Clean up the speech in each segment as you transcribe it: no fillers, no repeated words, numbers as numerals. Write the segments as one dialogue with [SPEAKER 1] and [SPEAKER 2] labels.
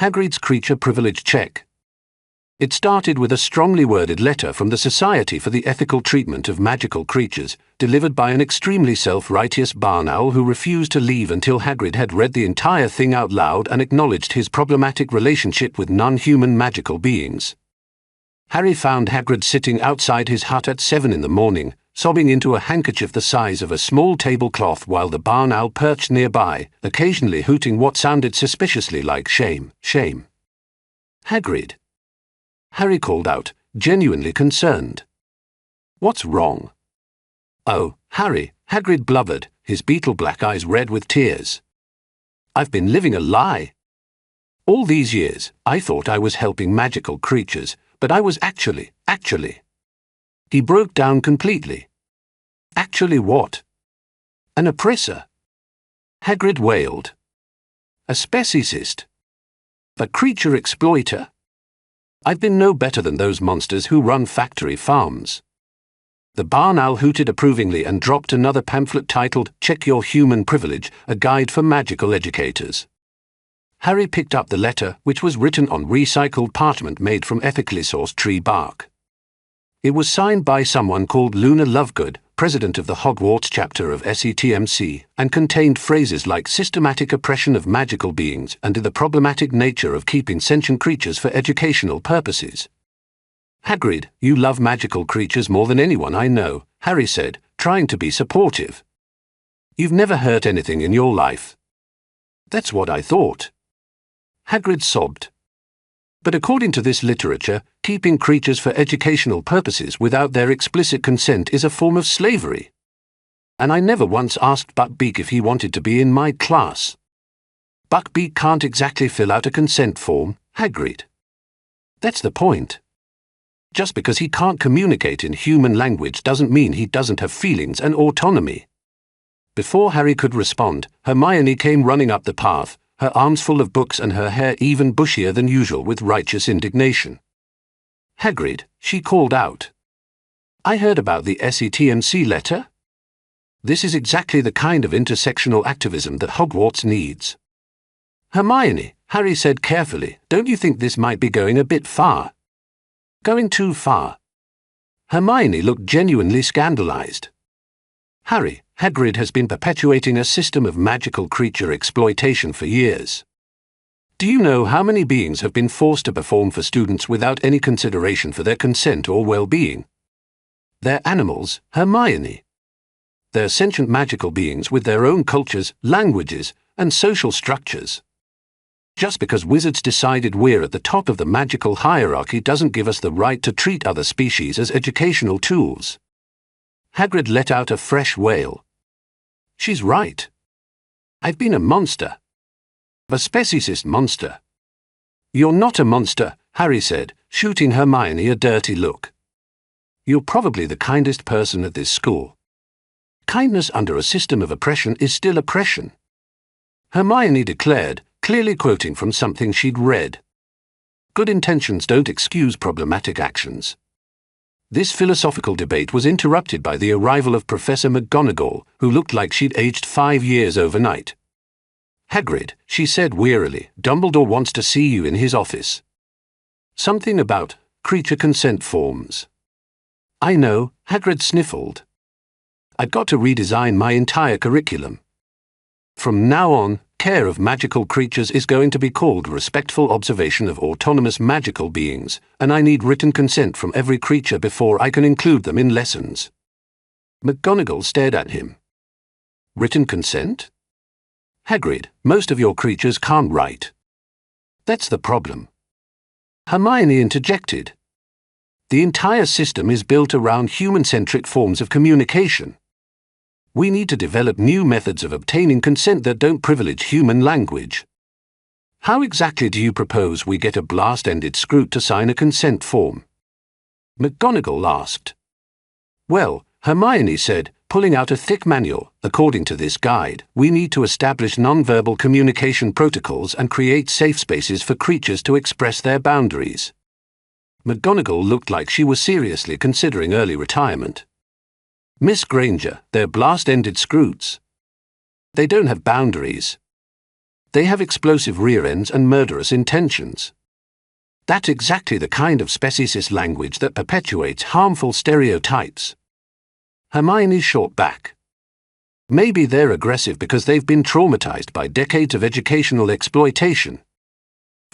[SPEAKER 1] Hagrid's creature privilege check. It started with a strongly worded letter from the Society for the Ethical Treatment of Magical Creatures, delivered by an extremely self-righteous barn owl who refused to leave until Hagrid had read the entire thing out loud and acknowledged his problematic relationship with non-human magical beings. Harry found Hagrid sitting outside his hut at 7 in the morning, sobbing into a handkerchief the size of a small tablecloth while the barn owl perched nearby, occasionally hooting what sounded suspiciously like shame, shame. Hagrid. Harry called out, genuinely concerned. What's wrong? Oh, Harry, Hagrid blubbered, his beetle-black eyes red with tears. I've been living a lie. All these years, I thought I was helping magical creatures, but I was actually. He broke down completely. Actually what? An oppressor. Hagrid wailed. A speciesist. A creature exploiter. I've been no better than those monsters who run factory farms. The barn owl hooted approvingly and dropped another pamphlet titled Check Your Human Privilege, a guide for magical educators. Harry picked up the letter, which was written on recycled parchment made from ethically sourced tree bark. It was signed by someone called Luna Lovegood, president of the Hogwarts chapter of SETMC, and contained phrases like systematic oppression of magical beings and the problematic nature of keeping sentient creatures for educational purposes. Hagrid, you love magical creatures more than anyone I know, Harry said, trying to be supportive. You've never hurt anything in your life. That's what I thought. Hagrid sobbed. But according to this literature, keeping creatures for educational purposes without their explicit consent is a form of slavery. And I never once asked Buckbeak if he wanted to be in my class. Buckbeak can't exactly fill out a consent form, Hagrid. That's the point. Just because he can't communicate in human language doesn't mean he doesn't have feelings and autonomy. Before Harry could respond, Hermione came running up the path, her arms full of books and her hair even bushier than usual with righteous indignation. Hagrid, she called out. I heard about the SETMC letter. This is exactly the kind of intersectional activism that Hogwarts needs. Hermione, Harry said carefully, don't you think this might be going a bit far? Going too far. Hermione looked genuinely scandalized. Harry, Hagrid has been perpetuating a system of magical creature exploitation for years. Do you know how many beings have been forced to perform for students without any consideration for their consent or well-being? They're animals, Hermione. They're sentient magical beings with their own cultures, languages, and social structures. Just because wizards decided we're at the top of the magical hierarchy doesn't give us the right to treat other species as educational tools. Hagrid let out a fresh wail. She's right. I've been a monster. A speciesist monster. You're not a monster, Harry said, shooting Hermione a dirty look. You're probably the kindest person at this school. Kindness under a system of oppression is still oppression. Hermione declared, clearly quoting from something she'd read. Good intentions don't excuse problematic actions. This philosophical debate was interrupted by the arrival of Professor McGonagall, who looked like she'd aged 5 years overnight. Hagrid, she said wearily, Dumbledore wants to see you in his office. Something about creature consent forms. I know, Hagrid sniffled. I've got to redesign my entire curriculum. From now on, care of magical creatures is going to be called respectful observation of autonomous magical beings, and I need written consent from every creature before I can include them in lessons. McGonagall stared at him. Written consent? Hagrid, most of your creatures can't write. That's the problem. Hermione interjected. The entire system is built around human-centric forms of communication. We need to develop new methods of obtaining consent that don't privilege human language. How exactly do you propose we get a blast-ended Scroot to sign a consent form? McGonagall asked. Well, Hermione said, pulling out a thick manual, according to this guide, we need to establish non-verbal communication protocols and create safe spaces for creatures to express their boundaries. McGonagall looked like she was seriously considering early retirement. Miss Granger, they're blast-ended Scroots. They don't have boundaries. They have explosive rear ends and murderous intentions. That's exactly the kind of speciesist language that perpetuates harmful stereotypes. Hermione shot back. Maybe they're aggressive because they've been traumatized by decades of educational exploitation.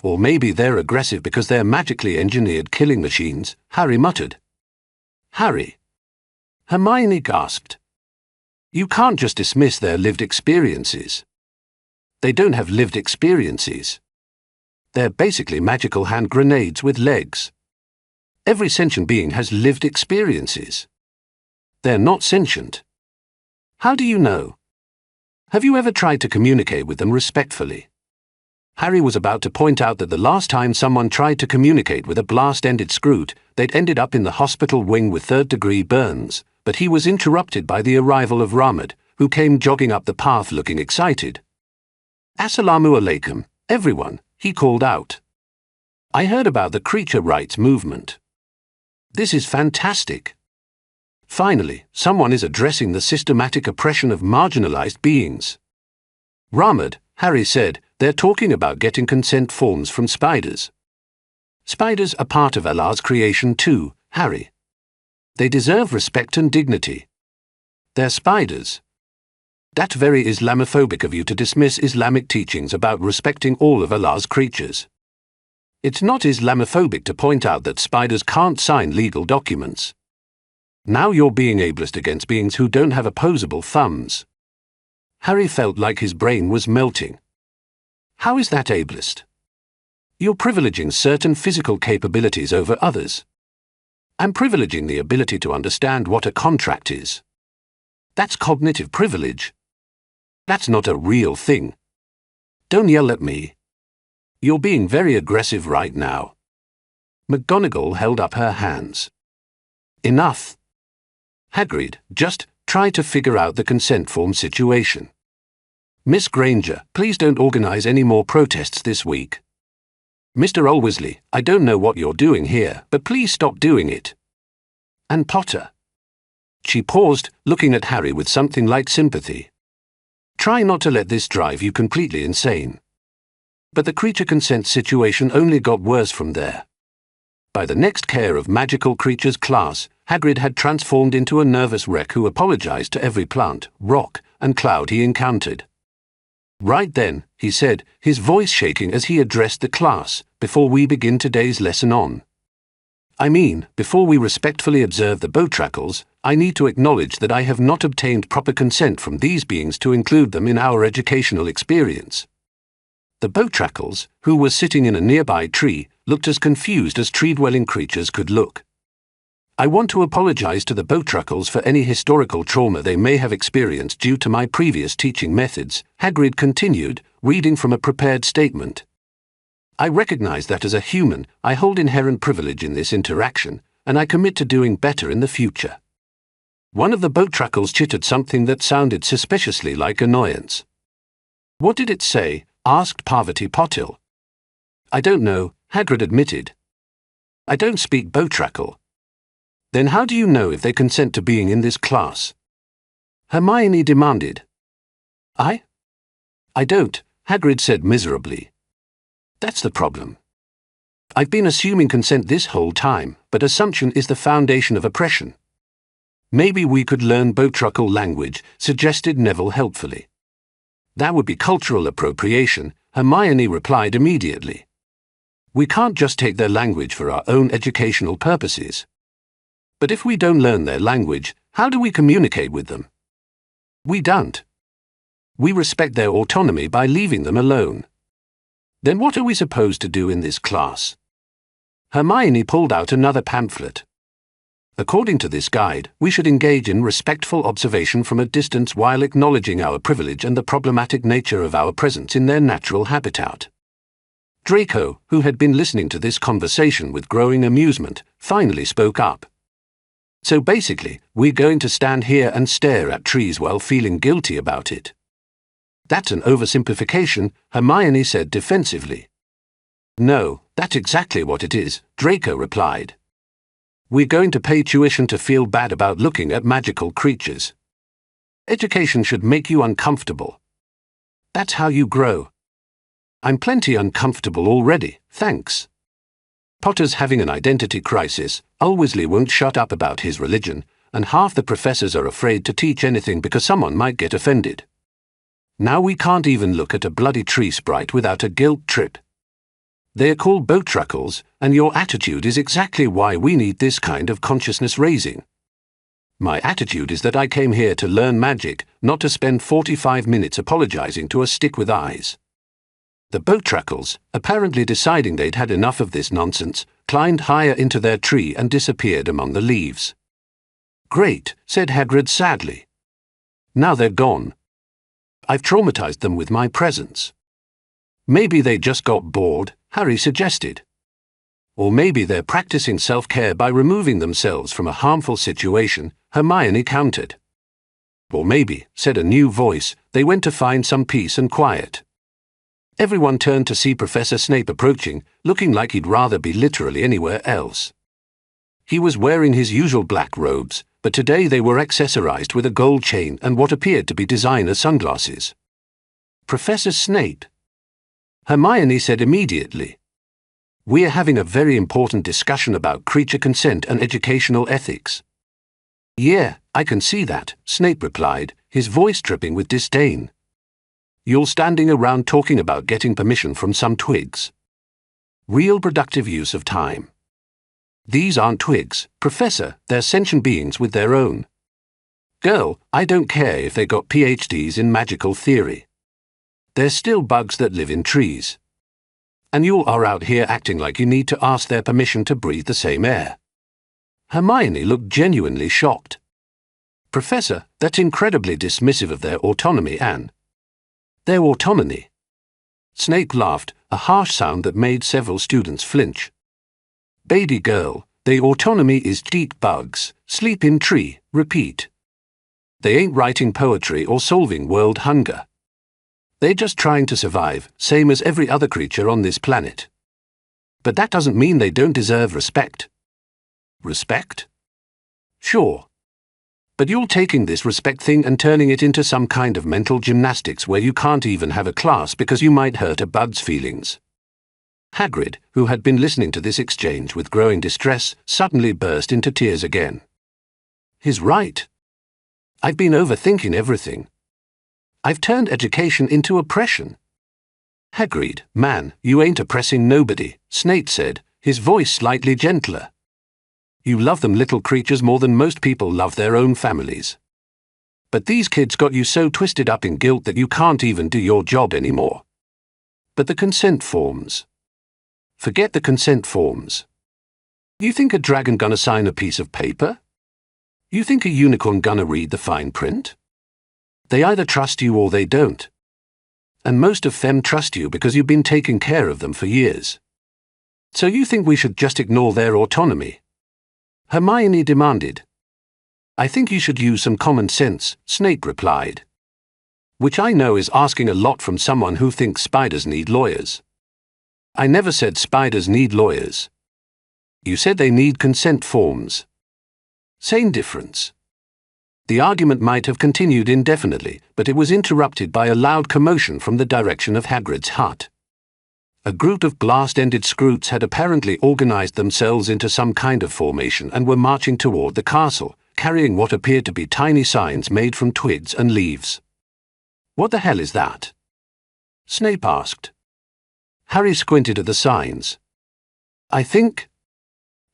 [SPEAKER 1] Or maybe they're aggressive because they're magically engineered killing machines, Harry muttered. Harry. Hermione gasped. You can't just dismiss their lived experiences. They don't have lived experiences. They're basically magical hand grenades with legs. Every sentient being has lived experiences. They're not sentient. How do you know? Have you ever tried to communicate with them respectfully? Harry was about to point out that the last time someone tried to communicate with a blast-ended Scroot, they'd ended up in the hospital wing with third-degree burns, but he was interrupted by the arrival of Ramad, who came jogging up the path looking excited. Assalamu alaikum, everyone, he called out. I heard about the creature rights movement. This is fantastic. Finally, someone is addressing the systematic oppression of marginalized beings. Ramad, Harry said, they're talking about getting consent forms from spiders. Spiders are part of Allah's creation too, Harry. They deserve respect and dignity. They're spiders. That's very Islamophobic of you to dismiss Islamic teachings about respecting all of Allah's creatures. It's not Islamophobic to point out that spiders can't sign legal documents. Now you're being ableist against beings who don't have opposable thumbs. Harry felt like his brain was melting. How is that ableist? You're privileging certain physical capabilities over others. I'm privileging the ability to understand what a contract is. That's cognitive privilege. That's not a real thing. Don't yell at me. You're being very aggressive right now. McGonagall held up her hands. Enough. Hagrid, just try to figure out the consent form situation. Miss Granger, please don't organize any more protests this week. Mr. Weasley, I don't know what you're doing here, but please stop doing it. And Potter. She paused, looking at Harry with something like sympathy. Try not to let this drive you completely insane. But the creature consent situation only got worse from there. By the next Care of Magical Creatures class, Hagrid had transformed into a nervous wreck who apologized to every plant, rock, and cloud he encountered. Right then, he said, his voice shaking as he addressed the class, before we begin today's lesson on. I mean, before we respectfully observe the Botrackles, I need to acknowledge that I have not obtained proper consent from these beings to include them in our educational experience. The Botrackles, who was sitting in a nearby tree, looked as confused as tree-dwelling creatures could look. I want to apologize to the Botrackles for any historical trauma they may have experienced due to my previous teaching methods, Hagrid continued, reading from a prepared statement. I recognize that as a human, I hold inherent privilege in this interaction, and I commit to doing better in the future. One of the Botrackles chittered something that sounded suspiciously like annoyance. What did it say? Asked Parvati Patil. I don't know, Hagrid admitted. I don't speak Botrackle. Then how do you know if they consent to being in this class? Hermione demanded. I don't, Hagrid said miserably. That's the problem. I've been assuming consent this whole time, but assumption is the foundation of oppression. Maybe we could learn Botrackle language, suggested Neville helpfully. That would be cultural appropriation, Hermione replied immediately. We can't just take their language for our own educational purposes. But if we don't learn their language, how do we communicate with them? We don't. We respect their autonomy by leaving them alone. Then what are we supposed to do in this class? Hermione pulled out another pamphlet. According to this guide, we should engage in respectful observation from a distance while acknowledging our privilege and the problematic nature of our presence in their natural habitat. Draco, who had been listening to this conversation with growing amusement, finally spoke up. So basically, we're going to stand here and stare at trees while feeling guilty about it. That's an oversimplification, Hermione said defensively. No, that's exactly what it is, Draco replied. We're going to pay tuition to feel bad about looking at magical creatures. Education should make you uncomfortable. That's how you grow. I'm plenty uncomfortable already, thanks. Potter's having an identity crisis. Weasley won't shut up about his religion, and half the professors are afraid to teach anything because someone might get offended. Now we can't even look at a bloody tree sprite without a guilt trip. They're called boat truckles, and your attitude is exactly why we need this kind of consciousness raising. My attitude is that I came here to learn magic, not to spend 45 minutes apologizing to a stick with eyes. The boat truckles, apparently deciding they'd had enough of this nonsense, climbed higher into their tree and disappeared among the leaves. Great, said Hagrid sadly. Now they're gone. I've traumatized them with my presence. Maybe they just got bored, Harry suggested. Or maybe they're practicing self-care by removing themselves from a harmful situation, Hermione countered. Or maybe, said a new voice, they went to find some peace and quiet. Everyone turned to see Professor Snape approaching, looking like he'd rather be literally anywhere else. He was wearing his usual black robes, but today they were accessorized with a gold chain and what appeared to be designer sunglasses. Professor Snape. Hermione said immediately. We're having a very important discussion about creature consent and educational ethics. Yeah, I can see that, Snape replied, his voice dripping with disdain. You're standing around talking about getting permission from some twigs. Real productive use of time. These aren't twigs, Professor, they're sentient beings with their own. Girl, I don't care if they got PhDs in magical theory. They're still bugs that live in trees. And you are out here acting like you need to ask their permission to breathe the same air. Hermione looked genuinely shocked. Professor, that's incredibly dismissive of their autonomy and their autonomy. Snape laughed, a harsh sound that made several students flinch. Baby girl, their autonomy is eat bugs, sleep in tree, repeat. They ain't writing poetry or solving world hunger. They're just trying to survive, same as every other creature on this planet. But that doesn't mean they don't deserve respect. Respect? Sure. But you're taking this respect thing and turning it into some kind of mental gymnastics where you can't even have a class because you might hurt a bug's feelings. Hagrid, who had been listening to this exchange with growing distress, suddenly burst into tears again. He's right. I've been overthinking everything. I've turned education into oppression. Hagrid, man, you ain't oppressing nobody, Snape said, his voice slightly gentler. You love them little creatures more than most people love their own families. But these kids got you so twisted up in guilt that you can't even do your job anymore. But the consent forms. Forget the consent forms. You think a dragon gonna sign a piece of paper? You think a unicorn gonna read the fine print? They either trust you or they don't. And most of them trust you because you've been taking care of them for years. So you think we should just ignore their autonomy? Hermione demanded. I think you should use some common sense, Snape replied. Which I know is asking a lot from someone who thinks spiders need lawyers. I never said spiders need lawyers. You said they need consent forms. Same difference. The argument might have continued indefinitely, but it was interrupted by a loud commotion from the direction of Hagrid's hut. A group of blast-ended Scroots had apparently organized themselves into some kind of formation and were marching toward the castle, carrying what appeared to be tiny signs made from twigs and leaves. What the hell is that? Snape asked. Harry squinted at the signs. I think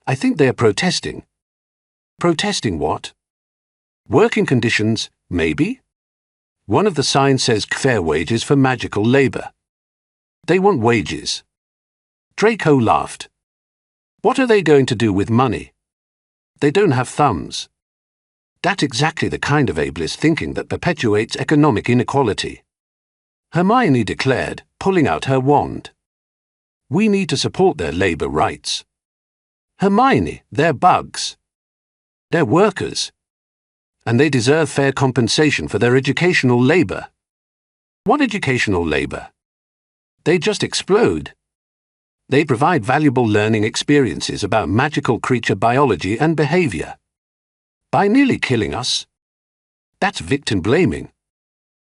[SPEAKER 1] they're protesting. Protesting what? Working conditions, maybe? One of the signs says fair wages for magical labor. They want wages. Draco laughed. What are they going to do with money? They don't have thumbs. That's exactly the kind of ableist thinking that perpetuates economic inequality. Hermione declared, pulling out her wand. We need to support their labor rights. Hermione, they're bugs. They're workers. And they deserve fair compensation for their educational labor. What educational labor? They just explode. They provide valuable learning experiences about magical creature biology and behavior. By nearly killing us? That's victim blaming.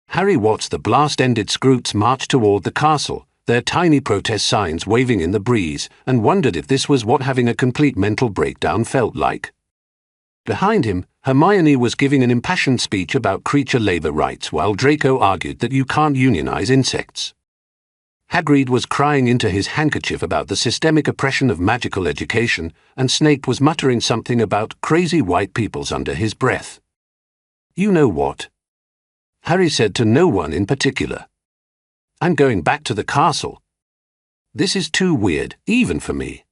[SPEAKER 1] Harry watched the blast-ended Scroots march toward the castle, their tiny protest signs waving in the breeze, and wondered if this was what having a complete mental breakdown felt like. Behind him, Hermione was giving an impassioned speech about creature labor rights while Draco argued that you can't unionize insects. Hagrid was crying into his handkerchief about the systemic oppression of magical education, and Snape was muttering something about crazy white peoples under his breath. You know what? Harry said to no one in particular. I'm going back to the castle. This is too weird, even for me.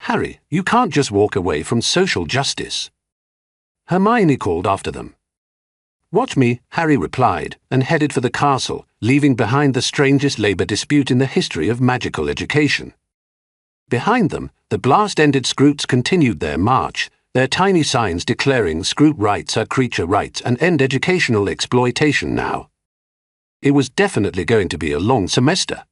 [SPEAKER 1] Harry, you can't just walk away from social justice. Hermione called after them. Watch me, Harry replied, and headed for the castle, leaving behind the strangest labor dispute in the history of magical education. Behind them, the blast-ended Scroots continued their march, their tiny signs declaring Scroot rights are creature rights and end educational exploitation now. It was definitely going to be a long semester.